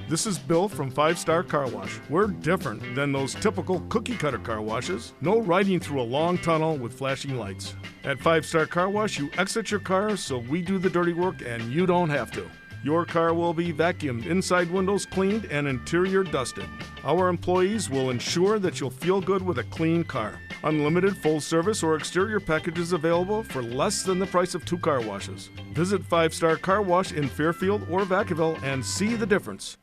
This is Bill from 5-Star Car Wash. We're different than those typical cookie-cutter car washes. No riding through a long tunnel with flashing lights. At 5-Star Car Wash, you exit your car so we do the dirty work and you don't have to. Your car will be vacuumed, inside windows cleaned, and interior dusted. Our employees will ensure that you'll feel good with a clean car. Unlimited full service or exterior packages available for less than the price of 2 car washes. Visit 5-Star Car Wash in Fairfield or Vacaville and see the difference.